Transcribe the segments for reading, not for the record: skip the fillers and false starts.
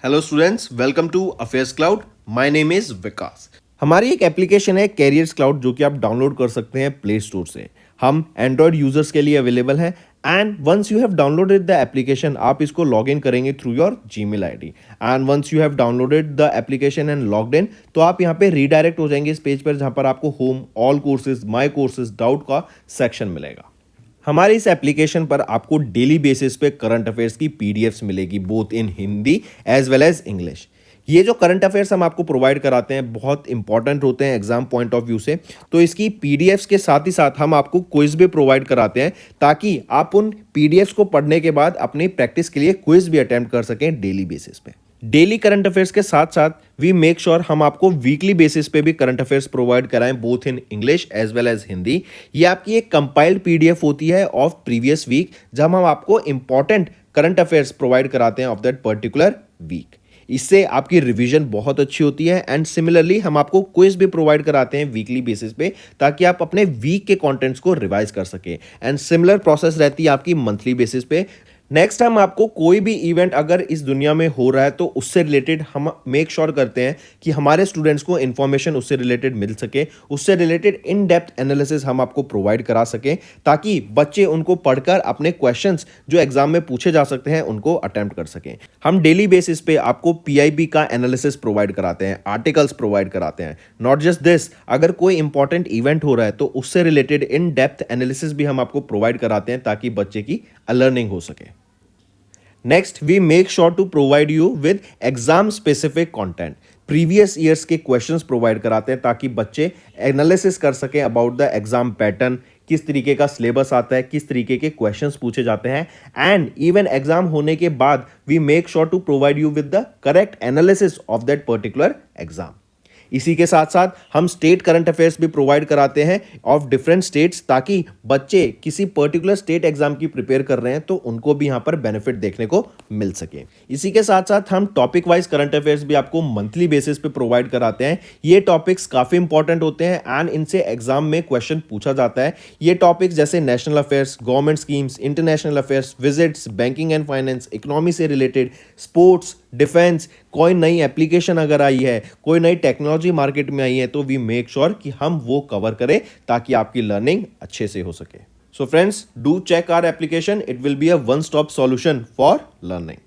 Hello students, welcome to affairs cloud. My name is Vikas. हमारी एक application है carriers cloud जो कि आप डाउनलोड कर सकते हैं प्ले स्टोर से। हम एंड्रॉयड यूजर्स के लिए अवेलेबल है and once you have downloaded the application आप इसको लॉग इन करेंगे through your Gmail ID and once you have downloaded the application and logged in तो आप यहाँ पे रीडायरेक्ट हो जाएंगे इस पेज पर जहाँ पर आपको home, all courses, my courses, doubt का सेक्शन मिलेगा। हमारे इस एप्लीकेशन पर आपको डेली बेसिस पे करंट अफेयर्स की पीडीएफ्स मिलेगी both in Hindi as well as English. ये जो करंट अफेयर्स हम आपको प्रोवाइड कराते हैं बहुत इंपॉर्टेंट होते हैं एग्जाम पॉइंट ऑफ व्यू से, तो इसकी पीडीएफ्स के साथ ही साथ हम आपको क्विज भी प्रोवाइड कराते हैं ताकि आप उन पीडीएफ्स को पढ़ने के बाद अपनी प्रैक्टिस के लिए क्विज भी अटेम्प्ट कर सकें डेली बेसिस पे। डेली करंट अफेयर्स के साथ साथ वी मेक श्योर हम आपको वीकली बेसिस पे भी करंट अफेयर्स प्रोवाइड कराएं both in English as well as Hindi. ये आपकी एक कंपाइल्ड पीडीएफ होती है ऑफ प्रीवियस वीक जहां हम आपको इंपॉर्टेंट करंट अफेयर्स प्रोवाइड कराते हैं ऑफ दैट पर्टिकुलर वीक। इससे आपकी रिवीजन बहुत अच्छी होती है एंड सिमिलरली हम आपको क्विज भी प्रोवाइड कराते हैं वीकली बेसिस पे ताकि आप अपने वीक के कंटेंट्स को रिवाइज कर सके एंड सिमिलर प्रोसेस रहती है आपकी मंथली बेसिस पे। नेक्स्ट हम आपको कोई भी इवेंट अगर इस दुनिया में हो रहा है तो उससे रिलेटेड हम मेक श्योर करते हैं कि हमारे स्टूडेंट्स को इन्फॉर्मेशन उससे रिलेटेड मिल सके, उससे रिलेटेड इन डेप्थ एनालिसिस हम आपको प्रोवाइड करा सकें ताकि बच्चे उनको पढ़कर अपने क्वेश्चंस जो एग्जाम में पूछे जा सकते हैं उनको अटेम्प्ट कर सकें। हम डेली बेसिस पे आपको पीआईबी का एनालिसिस प्रोवाइड कराते हैं, आर्टिकल्स प्रोवाइड कराते हैं। नॉट जस्ट दिस, अगर कोई इंपॉर्टेंट इवेंट हो रहा है तो उससे रिलेटेड इन डेप्थ एनालिसिस भी हम आपको प्रोवाइड कराते हैं ताकि बच्चे की लर्निंग हो सके। Next we make sure to provide you with exam specific content. Previous years के क्वेश्चंस प्रोवाइड कराते हैं ताकि बच्चे एनालिसिस कर सकें अबाउट द एग्जाम पैटर्न, किस तरीके का सिलेबस आता है, किस तरीके के क्वेश्चंस पूछे जाते हैं एंड इवन एग्जाम होने के बाद we make sure to provide you with the correct analysis of that particular exam. इसी के साथ साथ हम स्टेट करंट अफेयर्स भी प्रोवाइड कराते हैं ऑफ डिफरेंट स्टेट्स ताकि बच्चे किसी पर्टिकुलर स्टेट एग्जाम की प्रिपेयर कर रहे हैं तो उनको भी यहां पर बेनिफिट देखने को मिल सके। इसी के साथ साथ हम टॉपिक वाइज करंट अफेयर्स भी आपको मंथली बेसिस पे प्रोवाइड कराते हैं। ये टॉपिक्स काफी इंपॉर्टेंट होते हैं एंड इनसे एग्जाम में क्वेश्चन पूछा जाता है। ये टॉपिक्स जैसे national affairs, government schemes, international affairs, visits, banking and finance, economy से रिलेटेड, स्पोर्ट्स, डिफेंस, कोई नई एप्लीकेशन अगर आई है, कोई नई टेक्नोलॉजी मार्केट में आई है तो वी मेक श्योर कि हम वो कवर करें ताकि आपकी लर्निंग अच्छे से हो सके। So friends, do check our application, it will be a one stop solution for learning.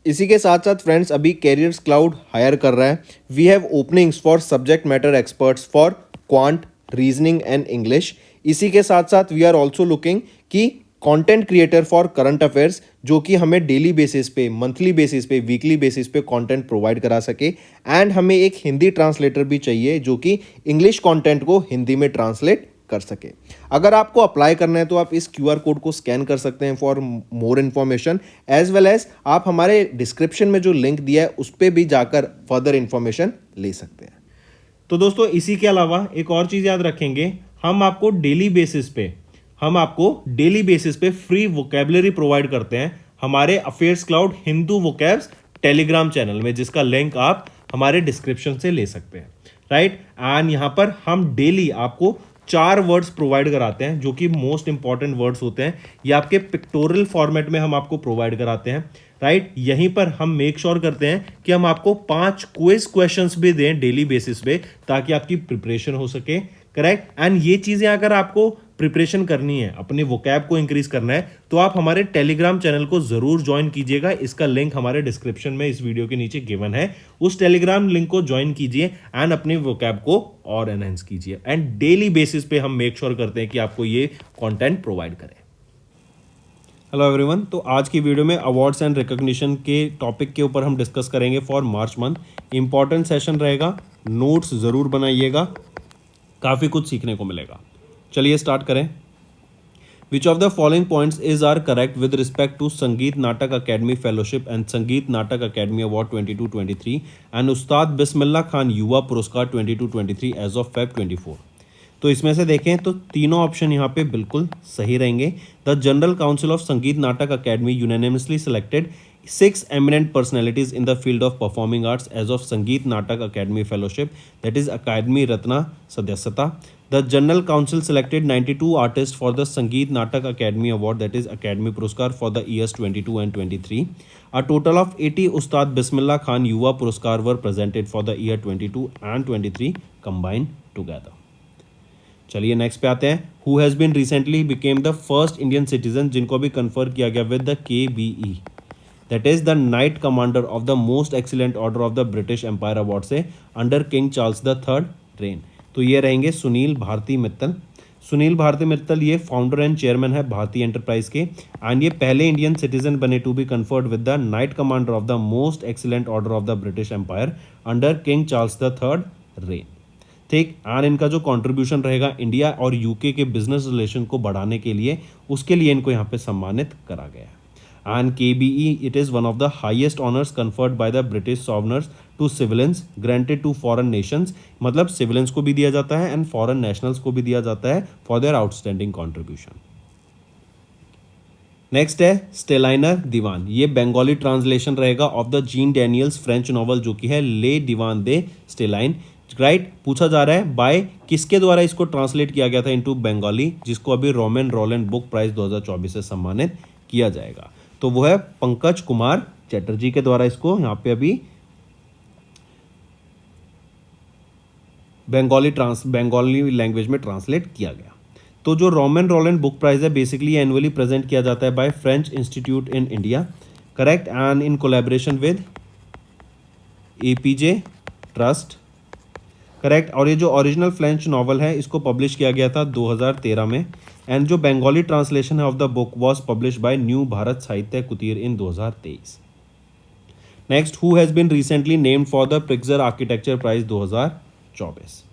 इसी के साथ साथ फ्रेंड्स अभी कैरियर्स क्लाउड हायर कर रहा है। We have openings for subject matter experts for quant, reasoning and English. इसी के साथ साथ वी आर ऑल्सो लुकिंग कि content creator for current affairs जो कि हमें डेली बेसिस पे, मंथली बेसिस पे, वीकली बेसिस पे कंटेंट प्रोवाइड करा सके एंड हमें एक हिंदी ट्रांसलेटर भी चाहिए जो कि इंग्लिश कंटेंट को हिंदी में ट्रांसलेट कर सके। अगर आपको अप्लाई करना है तो आप इस क्यूआर कोड को स्कैन कर सकते हैं for more information as well as आप हमारे डिस्क्रिप्शन में जो लिंक दिया है उस पर भी जाकर फर्दर इंफॉर्मेशन ले सकते हैं। तो दोस्तों इसी के अलावा एक और चीज़ याद रखेंगे, हम आपको डेली बेसिस पे फ्री वोकेबलरी प्रोवाइड करते हैं हमारे affairs cloud Hindu vocabs Telegram channel में, जिसका लिंक आप हमारे डिस्क्रिप्शन से ले सकते हैं, राइट। एंड यहां पर हम डेली आपको 4 वर्ड्स प्रोवाइड कराते हैं जो कि मोस्ट इंपॉर्टेंट वर्ड्स होते हैं। ये आपके पिक्टोरियल फॉर्मेट में हम आपको प्रोवाइड कराते हैं, राइट। यहीं पर हम मेक श्योर करते हैं कि हम आपको 5 क्विज क्वेश्चंस भी दें डेली बेसिस पे ताकि आपकी प्रिपरेशन हो सके, करेक्ट। एंड ये चीजें अगर आपको प्रिपरेशन करनी है, अपने वोकैब को इंक्रीज करना है तो आप हमारे टेलीग्राम चैनल को जरूर ज्वाइन कीजिएगा। इसका लिंक हमारे डिस्क्रिप्शन में इस वीडियो के नीचे गिवन है। उस टेलीग्राम लिंक को ज्वाइन कीजिए एंड अपने वोकैब को और एनहांस कीजिए एंड डेली बेसिस पे हम मेक श्योर करते हैं कि आपको ये कंटेंट प्रोवाइड करें। हेलो एवरीवन, तो आज की वीडियो में अवार्ड्स एंड रिकॉग्निशन के टॉपिक के ऊपर हम डिस्कस करेंगे for March month. Important session रहेगा, नोट्स ज़रूर बनाइएगा, काफ़ी कुछ सीखने को मिलेगा। चलिए स्टार्ट करें। Which of the following points is are correct with respect to Sangeet Natak academy fellowship and संगीत नाटक अकेडमी अवार्ड 22-23 एंड उस्ताद बिस्मिल्लाह खान युवा पुरस्कार 22-23 एज ऑफ Feb 24। तो इसमें से देखें तो तीनों ऑप्शन यहाँ पे बिल्कुल सही रहेंगे। द जनरल काउंसिल ऑफ संगीत Natak academy unanimously selected 6 eminent personalities in the field of performing arts as of Sangeet Natak Academy Fellowship, that is Academy Ratna Sadyasata. The General Council selected 92 artists for the Sangeet Natak Academy Award, that is Academy Puruskar, for the years 22 and 23. A total of 80 Ustad Bismillah Khan Yuva Puruskar were presented for the year 22 and 23 combined together. चलिए next पे आते हैं. Who has been recently became the first Indian citizen जिनको भी confer किया गया with the KBE, that is the knight commander of the most excellent order of the British Empire award से under king Charles the third reign. तो ये रहेंगे सुनील भारती मित्तल. सुनील भारती मित्तल ये founder and chairman है भारती एंटरप्राइज के, एंड ये पहले इंडियन सिटीजन बने to be conferred with the knight commander of the most excellent order of the British empire under king Charles the third reign. ठीक. एंड इनका जो कंट्रीब्यूशन रहेगा India और यूके के बिजनेस रिलेशन को बढ़ाने के लिए, उसके लिए इनको यहाँ पे सम्मानित करा गया है. And KBE it is one of the highest honours conferred by the British sovereigns to civilians granted to foreign nations. मतलब सिविलियंस को भी दिया जाता है एंड फॉरेन नेशनल्स को भी दिया जाता है for their outstanding contribution. Next है स्टेलाइनर दीवान. ये बंगाली ट्रांसलेशन रहेगा of the gene Daniels French novel जो कि है ले दीवान दे स्टेलाइन. राइट. पूछा जा रहा है बाय किसके द्वारा इसको ट्रांसलेट किया गया था इनटू बंगाली, जिसको अभी रोमन रोलैंड बुक प्राइज 2024 से सम्मानित किया जाएगा. तो वो है पंकज कुमार चैटर्जी के द्वारा इसको यहाँ पे अभी बंगाली लैंग्वेज में ट्रांसलेट किया गया. तो जो रोमन रोलैंड बुक प्राइज है बेसिकली एनुअली प्रेजेंट किया जाता है by French institute in India. Correct. And in collaboration with APJ trust. Correct. और ये जो ओरिजिनल फ्रेंच नॉवल है इसको पब्लिश किया गया था 2013 में, एंड जो बंगाली ट्रांसलेशन है of the book was publish by new Bharat Sahitya Kutir in 2023. Next, who has been recently named for the Pritzker architecture prize 2024.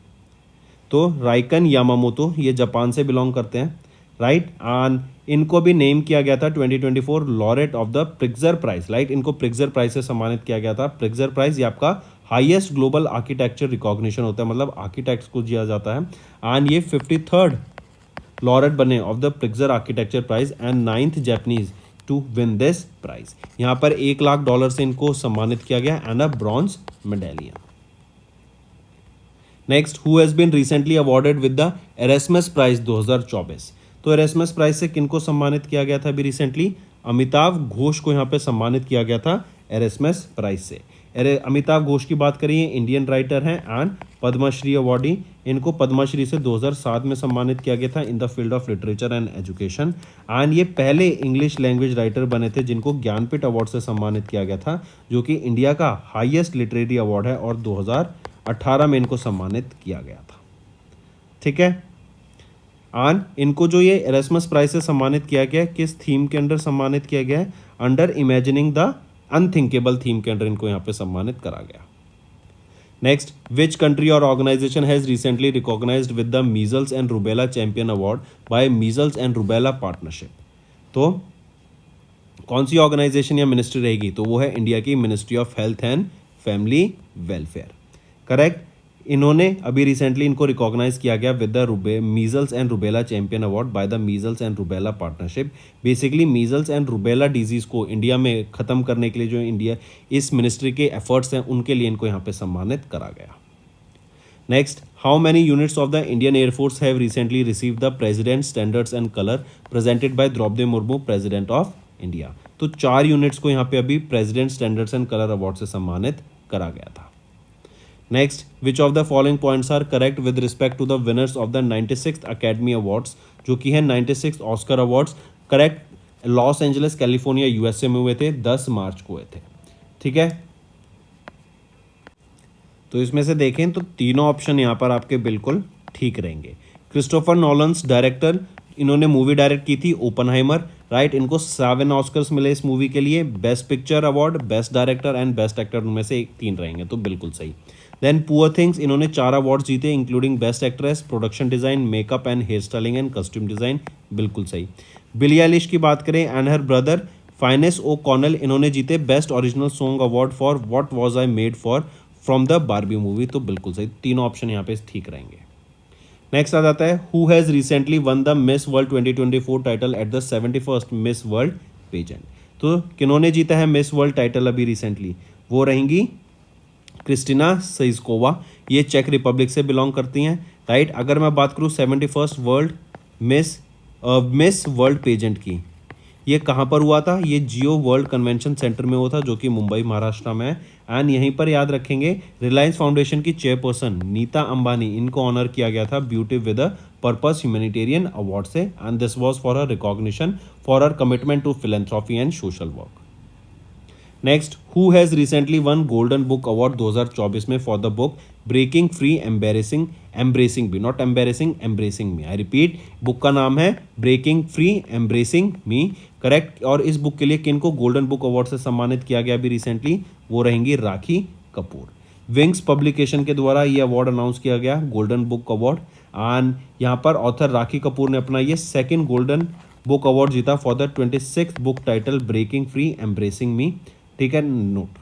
तो राइकन यामामोतो, ये जापान से बिलोंग करते हैं. राइट. एंड इनको भी नेम किया गया था 2024 laureate of the Pritzker prize. Right. इनको प्रिट्जर प्राइज से सम्मानित किया गया था. प्रिट्जर प्राइज ये आपका हाईएस्ट ग्लोबल आर्किटेक्चर रिकॉग्निशन होता है, मतलब आर्किटेक्ट्स को दिया जाता है. एंड ये 53rd लॉरेट बने of the Pritzker architecture prize and 9th Japanese to win this prize. यहाँ पर $1 लाख से इनको सम्मानित किया गया and a bronze medallion. Next, who has been recently awarded with the Erasmus prize 2024. तो एरेस्मस प्राइज से किनको सम्मानित किया गया था अभी रिसेंटली? अमिताभ घोष को यहाँ पे सम्मानित किया गया था एरेस्मस प्राइज से. अमिताभ घोष की बात करिए, इंडियन राइटर हैं एंड पद्मश्री अवार्डी. इनको पद्मश्री से 2007 में सम्मानित किया गया था इन the field of literature and education. And ये पहले इंग्लिश लैंग्वेज राइटर बने थे जिनको ज्ञानपीठ अवार्ड से सम्मानित किया गया था, जो कि इंडिया का हाईएस्ट लिटरेरी अवार्ड है, और 2018 में इनको सम्मानित किया गया था. ठीक है. एंड इनको जो ये एरेस्मस प्राइज से सम्मानित किया गया, किस थीम के अंडर सम्मानित किया गया है? Under imagining the unthinkable theme के अंडर इनको यहाँ पे सम्मानित करा गया. नेक्स्ट, विच कंट्री और organization has recently recognized with the measles and rubella champion award by measles and rubella partnership. तो कौन सी ऑर्गेनाइजेशन या मिनिस्ट्री रहेगी? तो वो है इंडिया की ministry of health and family welfare. Correct. इन्होंने अभी रिसेंटली इनको रिकॉग्नाइज किया गया with the measles and rubella champion award by the measles and rubella partnership. Basically measles and rubella disease को इंडिया में ख़त्म करने के लिए जो इंडिया इस मिनिस्ट्री के एफर्ट्स हैं उनके लिए इनको यहाँ पे सम्मानित करा गया. Next, how many units of the Indian air force have recently receive the president standards and colour presented by Droupadi Murmu, president of India. तो 4 यूनिट्स को यहाँ पे अभी president standards and colour award से सम्मानित करा गया था. Next, which of the following points are correct with respect to the winners of the 96th academy awards, जो कि है 96th Oscar awards. Correct. Los Angeles California USA में हुए थे, 10 मार्च को हुए थे. ठीक है. तो इसमें से देखें तो तीनों ऑप्शन यहाँ पर आपके बिल्कुल ठीक रहेंगे. क्रिस्टोफर नॉलन्स डायरेक्टर, इन्होंने मूवी डायरेक्ट की थी ओपनहाइमर. राइट. इनको 7 ऑस्कर्स मिले इस मूवी के लिए. Best picture award, best director and best actor उनमें से 3 रहेंगे, तो बिल्कुल सही. देन पुअर थिंग्स, इन्होंने 4 अवार्ड जीते including best actress, production design, makeup and hair styling and costume design, बिल्कुल सही. बिली आइलिश की बात करें and her brother Finneas O'Connell, इन्होंने जीते best original song award for what was I made for from the Barbie movie, तो बिल्कुल सही. तीनों ऑप्शन यहाँ पे ठीक रहेंगे. नेक्स्ट आ जाता है, who has recently won the miss world 2024 title at the 71st miss world pageant. तो किन्होंने जीता है मिस वर्ल्ड टाइटल अभी रिसेंटली? वो रहेंगी क्रिस्टिना सइस्कोवा, ये चेक रिपब्लिक से बिलोंग करती हैं, राइट। अगर मैं बात करूँ 71st world miss world pageant की, ये कहाँ पर हुआ था? ये जियो वर्ल्ड कन्वेंशन सेंटर में हुआ था, जो कि मुंबई महाराष्ट्र में है। एंड यहीं पर याद रखेंगे रिलायंस फाउंडेशन की चेयरपर्सन नीता अंबानी, इनको ऑनर किया गया था beauty with a purpose humanitarian award से, and this was for a recognition for her commitment to philanthropy and social work. Next, who has recently won golden book award 2024 में for the book breaking free embracing me, not embarrassing, embracing me. I repeat, book का नाम है breaking free embracing me, correct. और इस book के लिए किन को गोल्डन बुक अवार्ड से सम्मानित किया गया अभी रिसेंटली? वो रहेंगी राखी कपूर। विंग्स पब्लिकेशन के द्वारा ये अवार्ड अनाउंस किया गया, गोल्डन बुक अवार्ड। एंड यहाँ पर ऑथर राखी कपूर ने अपना ये सेकंड गोल्डन बुक अवार्ड जीता for the 26th book title breaking free embracing me, ठीक है, नोट।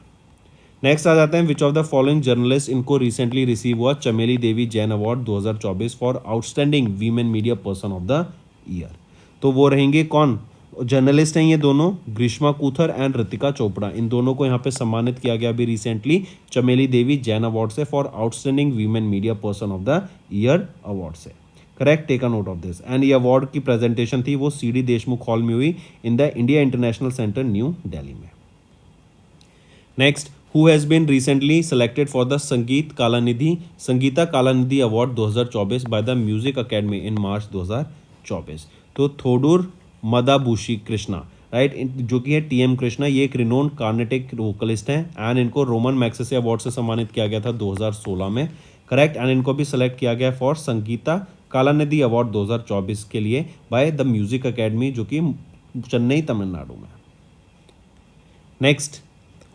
नेक्स्ट आ जाते हैं, which of the following journalist, इनको रिसेंटली रिसीव हुआ Chameli Devi Jain award 2024 for outstanding women media person of the year? तो वो रहेंगे कौन? जर्नलिस्ट हैं ये दोनों, ग्रीष्मा कूथर एंड ऋतिका चोपड़ा, इन दोनों को यहाँ पे सम्मानित किया गया अभी रिसेंटली चमेली देवी जैन अवार्ड से for outstanding women media person of the year award से, correct. Take a note of this. And ये अवार्ड की प्रेजेंटेशन थी वो CD देशमुख हॉल में हुई in the India international centre new Delhi में। Next, who has been recently selected for the Sangita Kalanidhi award 2024 by the music academy in March 2024? तो थोडूर मदाबुशी Krishna, right, जो कि है TM कृष्णा, ये एक रिनोन्ड कार्नेटिक वोकलिस्ट हैं, एंड इनको रोमन मैग्सेसे अवार्ड से सम्मानित किया गया था 2016 में, करेक्ट। एंड इनको भी सेलेक्ट किया गया फॉर संगीता कालानिधि अवार्ड 2024 के लिए बाय द म्यूजिक अकेडमी, जो कि चेन्नई तमिलनाडु में। Next,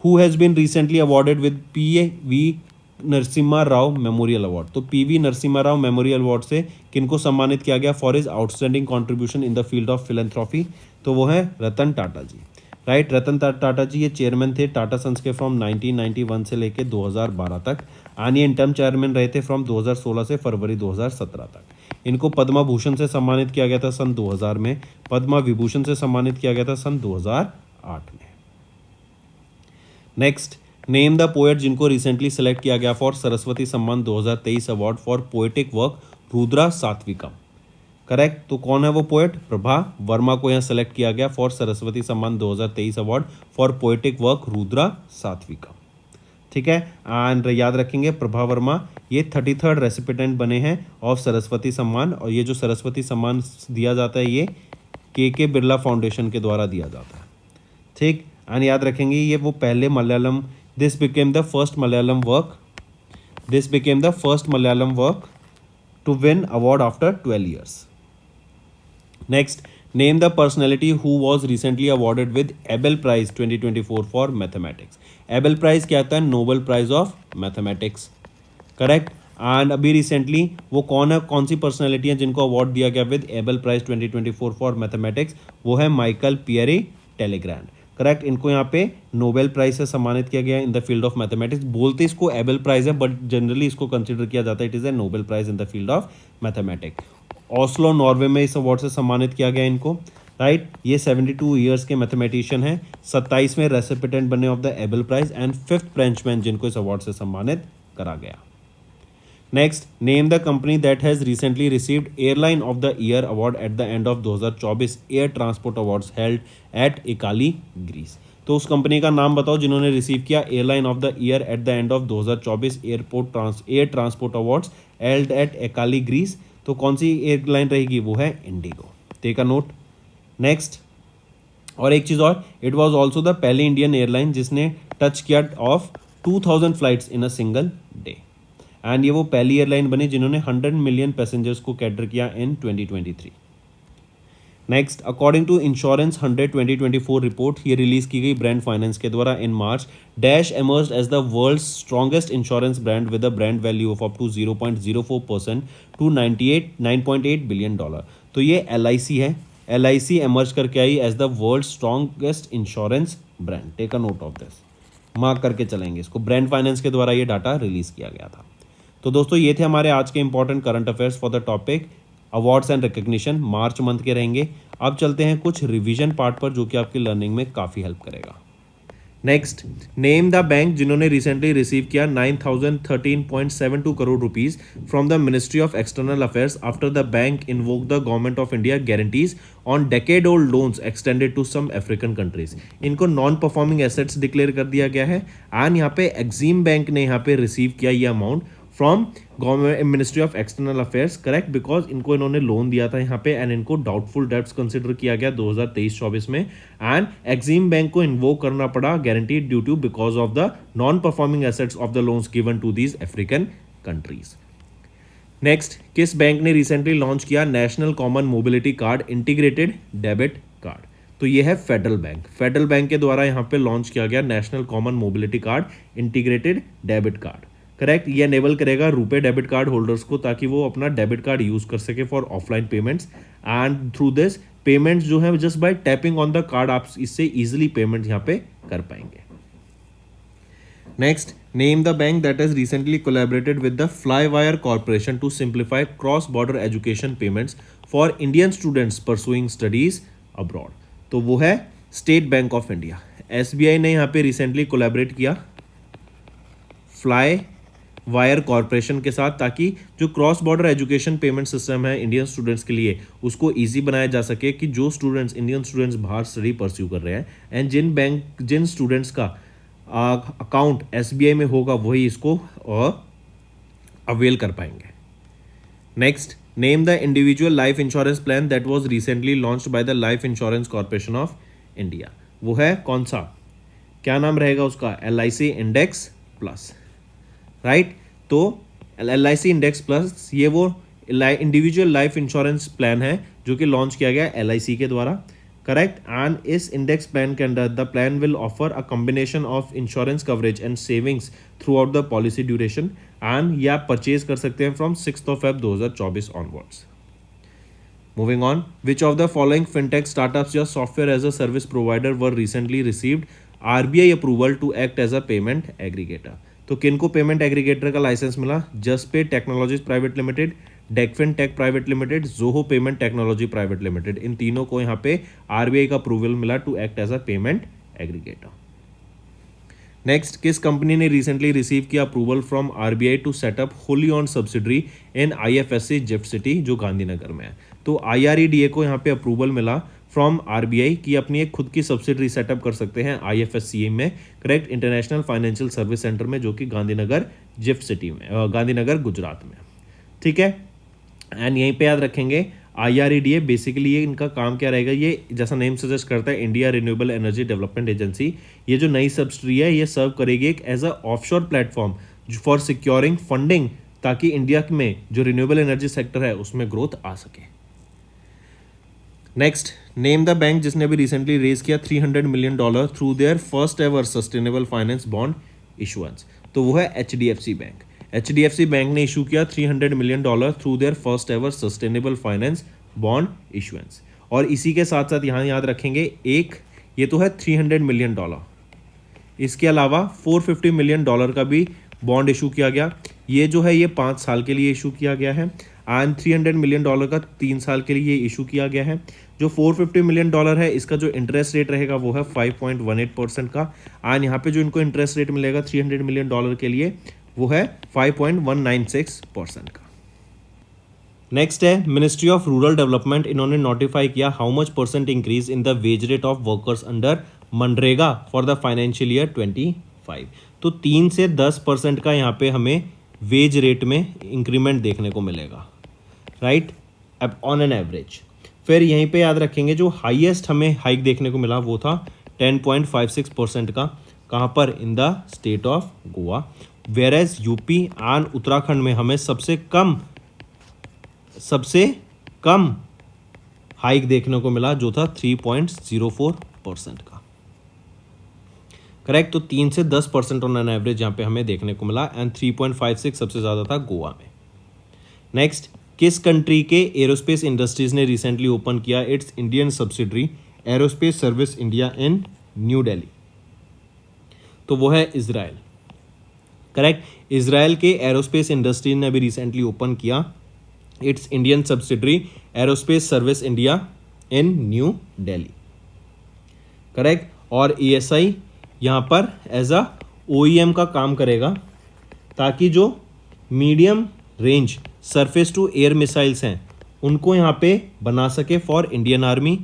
who has been recently awarded with PV Narasimha Rao memorial award? तो PV Narasimha Rao memorial award से किनको सम्मानित किया गया for his outstanding contribution in the field of philanthropy? तो वो है रतन टाटा जी, राइट। रतन टाटा जी ये चेयरमैन थे टाटा सन्स के फ्रॉम 1991 से लेके 2012 तक, एंड ये इंटर्म चेयरमैन रहे थे फ्रॉम 2016 से फरवरी 2017 तक। इनको पद्मा भूषण से सम्मानित किया गया था सन 2000 में, पद्मा विभूषण से सम्मानित किया गया था सन 2008 में। नेक्स्ट, नेम द पोएट जिनको रिसेंटली सेलेक्ट किया गया for Saraswati Samman 2023 award for poetic work Rudra Satvikam, correct. तो कौन है वो पोएट? प्रभा वर्मा को यहाँ सेलेक्ट किया गया for Saraswati Samman 2023 award for poetic work Rudra Satvikam, ठीक है। एंड याद रखेंगे प्रभा वर्मा ये 33rd रेसिपिटेंट बने हैं ऑफ सरस्वती सम्मान, और ये जो सरस्वती सम्मान दिया जाता है ये के बिरला फाउंडेशन के द्वारा दिया जाता है, ठीक। एंड याद रखेंगे ये वो पहले Malayalam, this became the first Malayalam work to win award after 12 years. Next, name the personality who was recently awarded with Abel prize 2024 for mathematics? Abel prize क्या होता है? Nobel prize of mathematics, correct. And अभी recently वो कौन सी personality है जिनको award दिया गया with Abel prize 2024 for mathematics? वो है माइकल पियरे टेलीग्रैंड, करेक्ट। इनको यहाँ पे नोबेल प्राइज से सम्मानित किया गया in the field of mathematics. बोलते इसको एबेल प्राइज है, बट जनरली इसको कंसिडर किया जाता है it is a Nobel prize in the field of mathematics. Oslo Norway में इस अवार्ड से सम्मानित किया गया इनको, राइट। ये 72 ईयर्स के मैथमेटिशियन हैं, 27वें रेसिपिटेंट बने of the Abel prize and 5th Frenchman जिनको इस अवार्ड से सम्मानित करा गया। Next, name the company that has recently received airline of the year award at the end of 2024 air transport awards held at Ikali, Greece. तो उस कंपनी का नाम बताओ जिन्होंने रिसीव किया airline of the year at the end of 2024 air transport awards held at Ikali, Greece. तो कौन सी एयरलाइन रहेगी? वो है IndiGo, take a note. Next, और एक चीज़ और, इट वॉज ऑल्सो द पहली इंडियन एयरलाइन जिसने टच किया of 2000 flights in a single day, and ये वो पहली एयरलाइन बनी जिन्होंने 100 मिलियन पैसेंजर्स को कैटर किया in 2023। Next, according to insurance 100 2024 report, ये रिलीज की गई ब्रांड फाइनेंस के द्वारा in March, dash emerged as the world's strongest insurance brand with a brand value of up to 0.04% to 9.8 billion dollar. तो ये LIC है, LIC emerge करके आई as the world strongest insurance brand, take a note of this, mark करके चलेंगे इसको। Brand finance के द्वारा ये डाटा रिलीज किया गया था। तो दोस्तों ये थे हमारे आज के important current affairs for the topic awards and recognition March month के रहेंगे। अब चलते हैं कुछ रिवीजन पार्ट पर जो कि आपकी लर्निंग में काफ़ी हेल्प करेगा। नेक्स्ट, नेम द बैंक जिन्होंने रिसेंटली रिसीव किया 9013.72 crore rupees from the ministry of external affairs after the bank invoke the government of India guarantees on decade old loans extended to some African countries. इनको non performing assets declare कर दिया गया है and यहाँ पे Exim bank ने यहाँ पे रिसीव किया ये amount from government ministry of external affairs, correct, because इनको इन्होंने लोन दिया था यहाँ पे एंड इनको डाउटफुल डेब्ट्स कंसिडर किया गया 2023-24 में एंड एक्सिम बैंक को इन्वोक करना पड़ा guarantee due to because of the non performing assets of the loans given to these African countries. Next, किस बैंक ने रिसेंटली लॉन्च किया national common mobility card integrated debit card? तो ये है federal bank. Federal bank के द्वारा यहाँ पे लॉन्च किया गया national common mobility card integrated debit card, correct. ये एनेबल करेगा रुपे डेबिट कार्ड होल्डर्स को ताकि वो अपना डेबिट कार्ड यूज कर सके for offline payments and through this payments जो है just by tapping on the card आप इससे इजीली पेमेंट यहाँ पे कर पाएंगे। Next, name the bank that has recently collaborated with the Flywire corporation to simplify cross border education payments for Indian students pursuing studies abroad. तो वो है state bank of India. SBI ने यहाँ पे रिसेंटली कोलैबोरेट किया Flywire corporation के साथ ताकि जो cross border education payment system है इंडियन स्टूडेंट्स के लिए उसको इजी बनाया जा सके कि जो स्टूडेंट्स इंडियन स्टूडेंट्स बाहर स्टडी परस्यू कर रहे हैं एंड जिन स्टूडेंट्स का अकाउंट एसबीआई में होगा वही इसको अवेल कर पाएंगे। Next, name the individual life insurance plan that was recently launched by the life insurance corporation of India. वो है कौन सा, क्या नाम रहेगा उसका? LIC index plus, right. तो LIC इंडेक्स प्लस ये वो इंडिविजुअल लाइफ इंश्योरेंस प्लान है जो कि लॉन्च किया गया LIC के द्वारा, करेक्ट। एंड इस इंडेक्स प्लान के अंदर the plan will offer a combination of insurance coverage and savings through out the policy duration and ये आप परचेज कर सकते हैं from 6 Feb 2024 onwards. Moving on, which of the following fintech startups या software as a service provider were recently received RBI approval to act as a payment aggregator? तो किनको payment aggregator का licence मिला? Juspay technologies private limited, Decfin tech private limited, Zoho payment technology private limited. इन तीनों को यहाँ पे RBI का अप्रूवल मिला to act as a payment aggregator. Next, किस कंपनी ने रिसेंटली रिसीव किया approval from RBI to set up wholly owned subsidiary in IFSC GIFT city जो गांधीनगर में है? तो IREDA को यहाँ पे अप्रूवल मिला फ्रॉम आरबीआई की अपनी एक खुद की सब्सिडरी सेटअप कर सकते हैं IFSC में, correct, international financial service centre में जो कि गांधीनगर जिफ्ट सिटी में, गांधीनगर गुजरात में, ठीक है। एंड यहीं पे याद रखेंगे IREDA बेसिकली ये इनका काम क्या रहेगा, ये जैसा नेम सजेस्ट करता है India renewable energy development agency. ये जो नई सब्सिडरी है ये सर्व करेगी एक as a offshore platform for securing funding ताकि इंडिया में जो रिन्यूएबल एनर्जी सेक्टर है उसमें ग्रोथ आ सके। नेक्स्ट, नेम द बैंक जिसने भी रिसेंटली रेज किया $300 million through their first ever sustainable finance bond issuance. तो वो है HDFC बैंक। HDFC बैंक ने इशू किया $300 million through their first ever sustainable finance bond issuance. और इसी के साथ साथ यहाँ याद रखेंगे एक ये तो है $300 मिलियन, इसके अलावा $450 मिलियन का भी बॉन्ड इशू किया गया। ये जो है ये 5 साल के लिए इशू किया गया है एंड $300 मिलियन का 3 साल के लिए इशू किया गया है। जो $450 मिलियन है इसका जो इंटरेस्ट रेट रहेगा वो है 5.18% का एंड यहाँ पे जो इनको इंटरेस्ट रेट मिलेगा $300 मिलियन के लिए वो है 5.196% का। नेक्स्ट है मिनिस्ट्री ऑफ रूरल डेवलपमेंट, इन्होंने नोटिफाई किया how much percent increase in the wage rate of workers under MNREGA for the financial year 25। तो 3 से 10% का यहाँ पे हमें वेज रेट में इंक्रीमेंट देखने को मिलेगा, राइट, ऑन एन एवरेज। फिर यहीं पे याद रखेंगे जो हाईएस्ट हमें हाइक देखने को मिला वो था 10.56% का, कहाँ पर? In the state of Goa. Whereas UP and Uttarakhand में हमें सबसे कम हाइक देखने को मिला जो था 3.04% का, करेक्ट। तो 3 से 10% ऑन एन एवरेज यहाँ पे हमें देखने को मिला एंड 3.56 सबसे ज़्यादा था गोवा में। नेक्स्ट, किस कंट्री के एरोस्पेस इंडस्ट्रीज ने रिसेंटली ओपन किया it's Indian subsidiary aerospace service India in new Delhi? तो वो है इजराइल, करेक्ट। इजराइल के एरोस्पेस इंडस्ट्री ने अभी रिसेंटली ओपन किया it's Indian subsidiary aerospace service India in new Delhi, correct. और ESI यहाँ पर एज अ OEM का काम करेगा ताकि जो medium range surface to air missiles हैं उनको यहाँ पे बना सके for Indian army,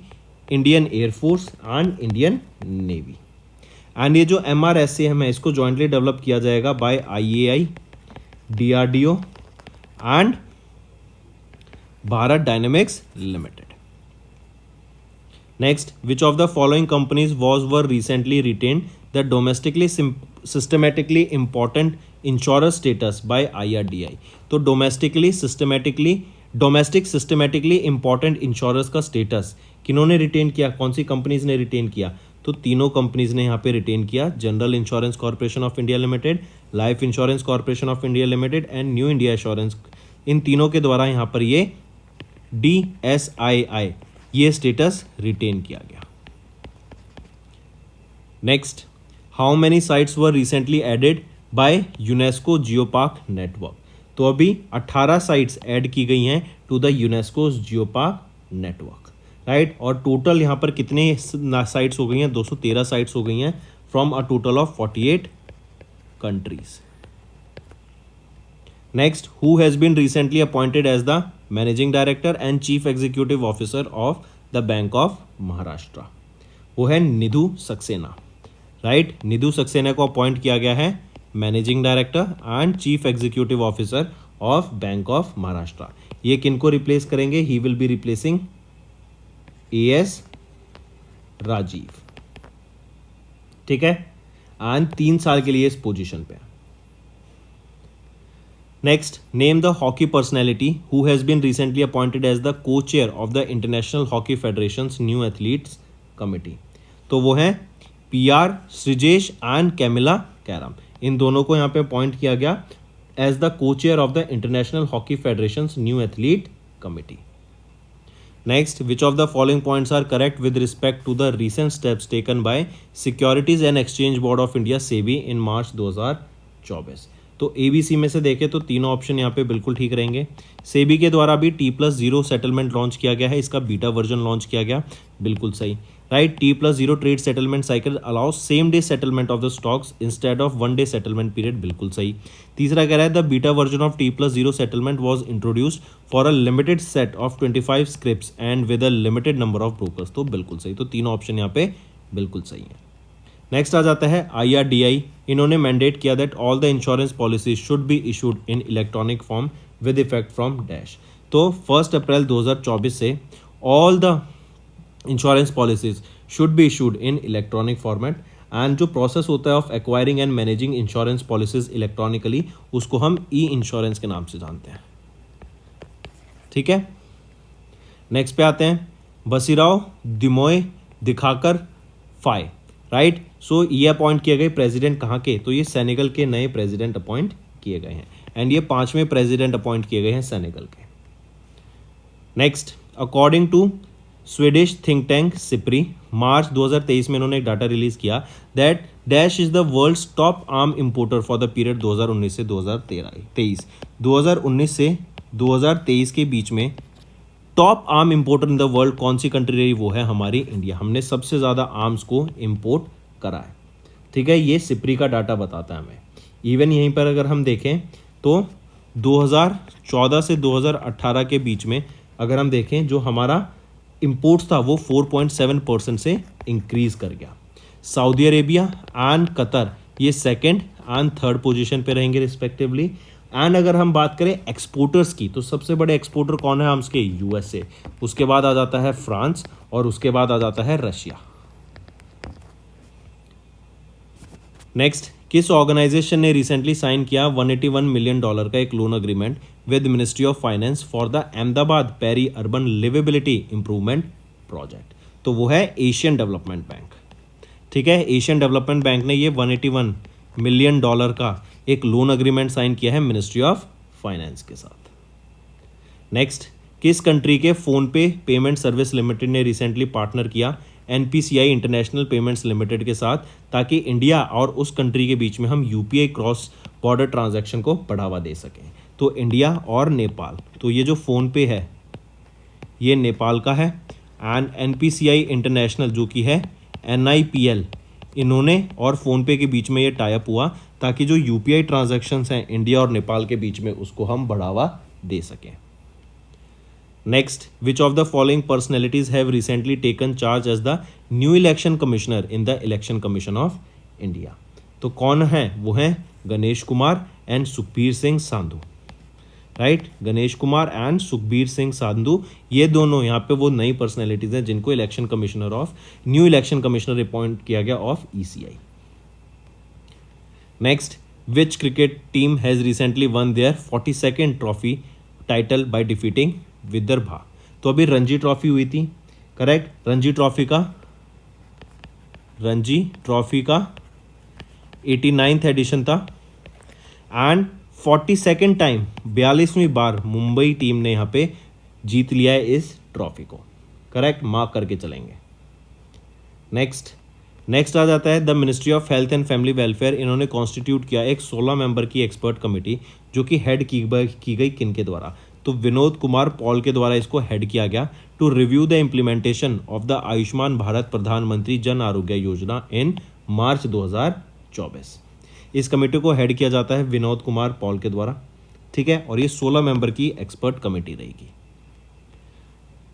Indian air force and Indian navy. And ये जो MRSAM है इसको जॉइंटली डेवलप किया जाएगा by IAI, DRDO and Bharat Dynamics Limited. Next, which of the following companies were recently retained the domestically systematically important insurer status by IRDAI? तो domestic systematically important insurers का status किन्होंने retain किया, कौन सी companies ने retain किया? तो तीनों companies ने यहाँ पे रिटेन किया, general insurance corporation of India limited, life insurance corporation of India limited and new India assurance. इन तीनों के द्वारा यहाँ पर ये DSII ये स्टेटस रिटेन किया गया। Next, how many sites were recently added by UNESCO geopark network? तो अभी 18 साइट्स ऐड की गई हैं to the UNESCO geopark network, right. और टोटल यहाँ पर कितने साइट्स हो गई हैं? 213 साइट्स हो गई हैं from a total of 48 countries. Next, who has been recently appointed as the managing director and chief executive officer of the bank of Maharashtra? वो है निधु सक्सेना, राइट। निधु सक्सेना को अपॉइंट किया गया है managing director and chief executive officer of bank of Maharashtra. ये किनको replace करेंगे? He will be replacing AS Rajeev, ठीक है। एंड 3 साल के लिए इस पोजीशन पे। Next, name the hockey personality who has been recently appointed as the co-chair of the International Hockey Federation's New Athletes Committee. तो वो हैं PR Sreejesh and Camilla Caram. इन दोनों को यहाँ पे अपॉइंट किया गया as the co-chair of the International Hockey Federation's New Athlete Committee. Next, which of the following points are correct with respect to the recent steps taken by Securities and Exchange Board of India (SEBI) in March 2024? तो ABC में से देखें तो तीनों option यहाँ पे बिल्कुल ठीक रहेंगे। सेबी के द्वारा भी T+0 सेटलमेंट लॉन्च किया गया है, इसका बीटा वर्जन लॉन्च किया गया, बिल्कुल सही, right. T+0 trade settlement cycle allows same day settlement of the stocks instead of 1 day settlement period, बिल्कुल सही। तीसरा कह रहा है the beta version of T+0 settlement was introduced for a limited set of 25 scripts and with a limited number of brokers, तो बिल्कुल सही। तो तीनों ऑप्शन यहाँ पे बिल्कुल सही है। नेक्स्ट आ जाता है IRDAI। इन्होंने मैंडेट किया that all the insurance policies should be issued in electronic form with effect from dash. तो 1 अप्रैल 2024 से all the insurance policies should be issued in electronic format and जो प्रोसेस होता है of acquiring and managing insurance policies electronically उसको हम insurance के नाम से जानते हैं, ठीक है। नेक्स्ट पे आते हैं बसीराव दिमोय दिखाकर फाय, राइट। सो ये अपॉइंट किए गए प्रेसिडेंट कहाँ के? तो ये सेनेगल के नए प्रेसिडेंट अपॉइंट किए गए हैं एंड ये 5वें प्रेसिडेंट अपॉइंट किए गए हैं सेनेगल के। Next, according to Swedish think tank SIPRI, March 2023 में इन्होंने एक डाटा रिलीज किया that dash is the world's top arm importer for the period 2019 से 2023। 2019 से 2023 के बीच में top arm importer in the world कौन सी कंट्री रही? वो है हमारी इंडिया। हमने सबसे ज़्यादा आर्म्स को इंपोर्ट करा है, ठीक है। ये सिप्री का डाटा बताता है हमें। इवन यहीं पर अगर हम देखें तो 2014 से 2018 के बीच में अगर हम देखें जो हमारा इंपोर्ट्स था वो 4.7% से इंक्रीज कर गया। सऊदी अरेबिया एंड कतर ये सेकेंड एंड थर्ड पोजीशन पे रहेंगे रिस्पेक्टिवली। एंड अगर हम बात करें एक्सपोर्टर्स की तो सबसे बड़े एक्सपोर्टर कौन है आर्म्स के? USA। उसके बाद आ जाता है फ्रांस और उसके बाद आ जाता है रशिया। नेक्स्ट, किस ऑर्गेनाइजेशन ने रिसेंटली साइन किया $181 मिलियन का एक loan agreement with ministry of finance for the Ahmedabad peri urban liveability improvement project? तो वो है एशियन डेवलपमेंट बैंक, ठीक है। एशियन डेवलपमेंट बैंक ने ये $181 मिलियन का एक लोन अग्रीमेंट साइन किया है मिनिस्ट्री ऑफ फाइनेंस के साथ। नेक्स्ट, किस कंट्री के फोनपे पेमेंट सर्विस लिमिटेड ने रिसेंटली पार्टनर किया NPCI इंटरनेशनल पेमेंट्स लिमिटेड के साथ ताकि इंडिया और उस कंट्री के बीच में हम UPI क्रॉस बॉर्डर ट्रांजैक्शन को बढ़ावा दे सकें? तो इंडिया और नेपाल, तो ये जो फ़ोन पे है ये नेपाल का है, एंड NPCI इंटरनेशनल जो कि है NIPL, इन्होंने और फ़ोनपे के बीच में ये टाइप हुआ ताकि जो UPI ट्रांजैक्शंस हैं इंडिया और नेपाल के बीच में उसको हम बढ़ावा दे सकें। Next, which of the following personalities have recently taken charge as the new election commissioner in the election commission of India? तो कौन है? वो हैं Ganesh Kumar and Sukhbir Singh Sandhu, right? Ganesh Kumar and Sukhbir Singh Sandhu, ये दोनों यहाँ पे वो नई पर्सनैलिटीज हैं जिनको election commissioner of new election commissioner appoint किया गया of ECI। Next, which cricket team has recently one there 42nd trophy title by defeating Vidarbha? तो अभी रणजी ट्रॉफी हुई थी, करेक्ट? रणजी ट्रॉफी का 89th एडिशन था, एंड 42nd टाइम 42वीं बार मुंबई टीम ने यहाँ पे जीत लिया है इस ट्रॉफी को, करेक्ट? मार्क करके चलेंगे। नेक्स्ट आ जाता है the ministry of health and family welfare, इन्होंने कॉन्स्टिट्यूट किया एक 16 मेंबर की एक्सपर्ट कमेटी जो कि हेड की गई किन के द्वारा? तो विनोद कुमार पॉल के द्वारा इसको हेड किया गया, to review the implementation of the Ayushman Bharat Pradhan Mantri Jan Arogya Yojana in March 2024। इस कमेटी को हेड किया जाता है विनोद कुमार पॉल के द्वारा, ठीक है? और ये 16 मेंबर की एक्सपर्ट कमेटी रहेगी।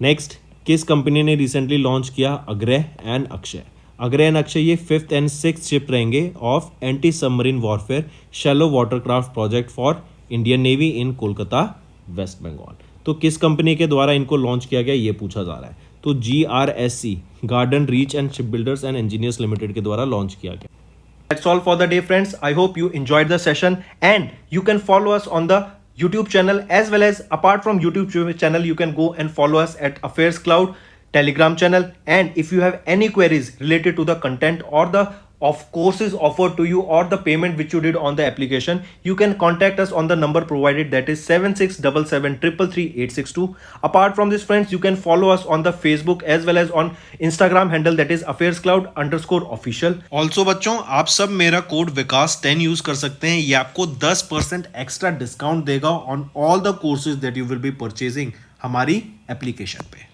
नेक्स्ट, किस कंपनी ने रिसेंटली लॉन्च किया अग्रह एंड अक्षय? अग्रह एंड अक्षय ये 5th and 6th शिप रहेंगे of anti submarine warfare shallow watercraft project for Indian navy in Kolkata, West Bengal. तो किस कंपनी के द्वारा इनको लॉन्च किया गया ये पूछा जा रहा है। तो GRSC, garden reach and ship builders and engineers limited के द्वारा लॉन्च किया गया। That's all for the day, friends. I hope you enjoyed the session, and you can follow us on the YouTube channel, as well as apart from YouTube channel you can go and follow us at Affairs Cloud Telegram channel. And if you have any queries related to the content or the of courses offered to you or the payment which you did on the application, you can contact us on the number provided, that is 7677333862. Apart from this, friends, you can follow us on the Facebook as well as on Instagram handle, that is affairscloud_official. Also बच्चों, आप सब मेरा code विकास 10 use कर सकते हैं, ये आपको 10% extra discount देगा on all the courses that you will be purchasing हमारी एप्लीकेशन पे।